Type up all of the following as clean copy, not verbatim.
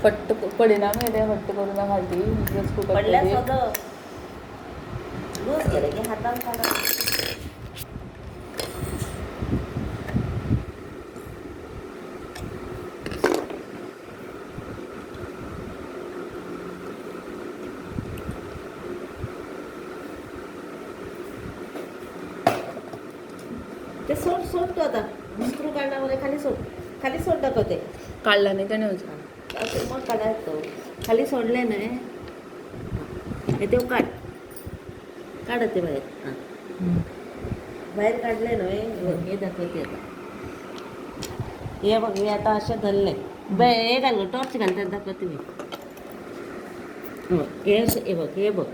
फट्ट परिणाम येते फट्ट करून घालते प्रेस कुकर पडल्यास होतं लूज केलं की हाताला काढा. ते सोड सोड तो आता स्क्रू काढण्यामध्ये खाली सोड टाकते. काढला नाही त्याने अजून. असं मग काढायचं खाली सोडले नाही हे ते काढ काढते बाहेर. हां बाहेर काढले नाही हे दाखवते आता. हे बघ मी आता असे धरले हे घाल टॉर्च घालते दाखवते मी. हे असे हे बघ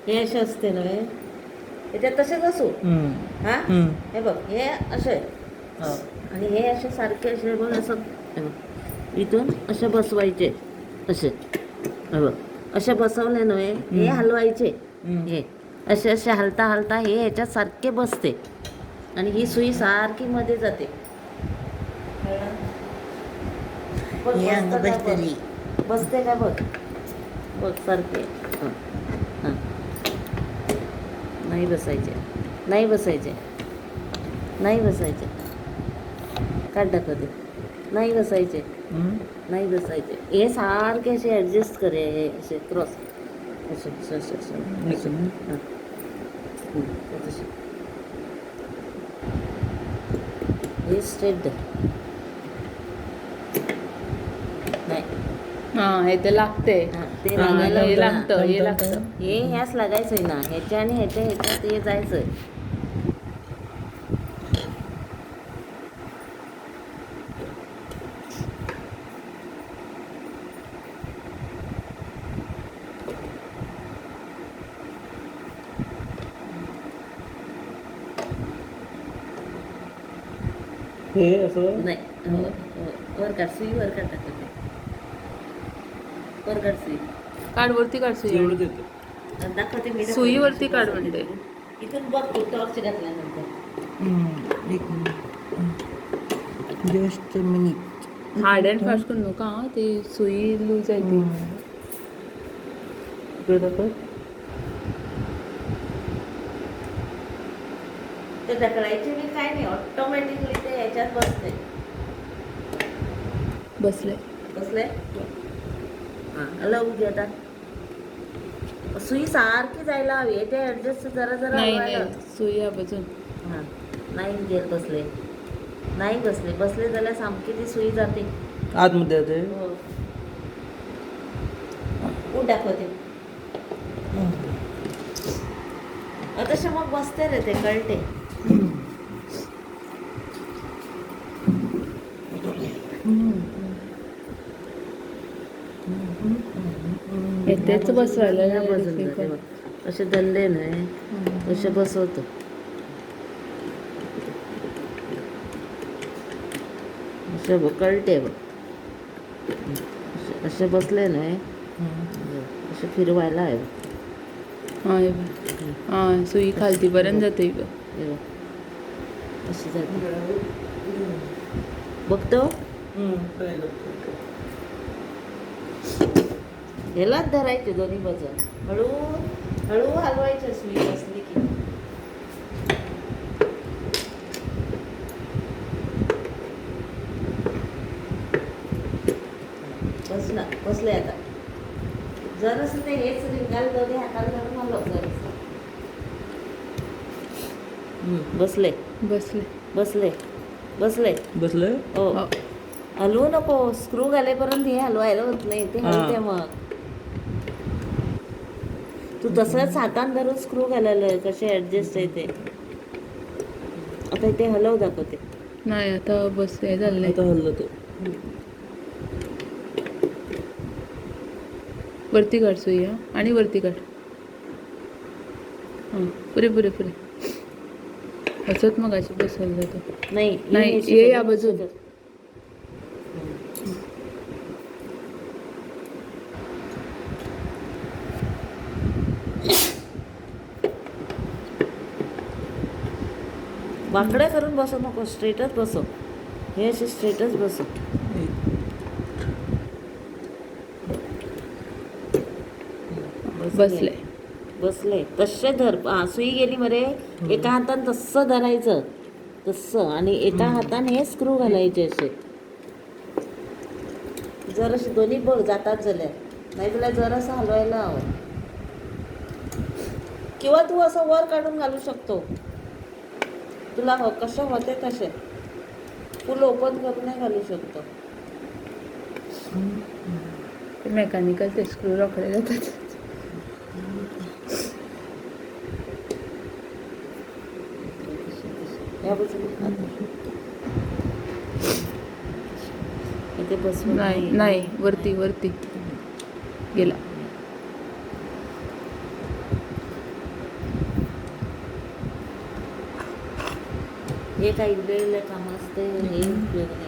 हे असे असते ना त्याच्यात तसेच असू. हां हे बघ हे असे आणि हे असे सारखे असे बघ असं हे बघ. इथून असे बसवायचे असे हे बघ असे बसवले नव्हे हे हलवायचे. हे असे असे हलता हलता हे ह्याच्यात सारखे बसते आणि ही सुई सारखी मध्ये जाते. बघ, बसते का बघ बघ सारखे. हां नाही बसायचे नाही बसायचे नाही बसायचे काढ दाखवते नाही बसायचे नाही बसायचे. हे सारखे असे ॲडजस्ट करे हे असे क्रॉस असे असे असे असे असे हां तसे हे स्ट्रेट दे नाही हां हे ते लागते. हां ते हां, लागायला हे होतं ना. लागतं हे लागतं. हे ह्याच लागायचंय ना ह्याच्या आणि ह्याच्यात हे जायचंय. हे असं नाही वर काढ सुई वर काढ टाकते वर काढ सुई काढ वरती काढ सुई. एवढं देतं. दाखवते मी सुईवरती काढ म्हणते. इथून बघ तू टॉर्च घातल्यानंतर एक minute just minute. Hard and fast करू नका हां, ते सुई लूज आहे ती. इकडे दाखव. ते ढकलायची मी काय नाही ऑटोमॅटिकली ते ह्याच्यात बसते. बसले बसले हां हलवू दे आता. सुई सारखी जायला हवी ते ॲडजस्ट जरा जरा नाही हलवायला. नाही सुई या बाजून. हां नाही घेत बसले नाही बसले बसले झाल्या सामकी ती सुई जाते. आतमध्ये येते. हो ऊन दाखवते तसे मग बसते रे ते कळते. हे तेच बसवायला ह्या बाजूला जाते बघ. असे धरले नाही असे बसवतो. असे बघ कळते बघ असे बसले नाही असे फिरवायला आहे बघ. हां हे बघ. हां सुई खालती पर्यंत जाते हे बघ अशी जाते बघतो. ह्यालाच धरायचे दोन्ही बाजू हळू हळू हलवायचे सुई बसली की. बसला बसले आता जरासं ते हेच रिंगाल दोन्ही हाताला धरून हलव जरासं. बसले बसले बसले बसले बसलं. हो हो. हलवू नको स्क्रू घालेपर्यंत हे हलवायला होत नाही ते हलते. हां. मग तू तसंच हातान धरून स्क्रू घालायला कसे ॲडजस्ट आहे ते. आता ते हलव दाखवते. नाही आता बस हे झालं नाही. आता हल्लं ते. वरती काढ सुई हां आणि वरती काढ. हां पुरे पुरे पुरे असंच मग अशी बसवायला जातं. नाही नाही ये या बाजून. वाकडे करून बसव नको स्ट्रेटच बसव. हे असे स्ट्रेटच बसव. असं बसले घे. बसले तसे धर. सुई गेली मरे. एका हाताने तसं धरायचं तसं आणि एका हाताने हे स्क्रू घालायचे असे. जराशी दोन्ही बघ जातात झाल्या. नाही तुला जरासं हलवायला हवं किंवा तू असं वर काढून घालू शकतो. तुला कसे होते तसे फुल ओपन करून घालू शकतो. मेकॅनिकल ते स्क्रू रोखले जातात. या बाजूला इथे बसवून नाही नाही वरती वरती गेला. हे काही वेळ काम असते हे उपयोग नाही.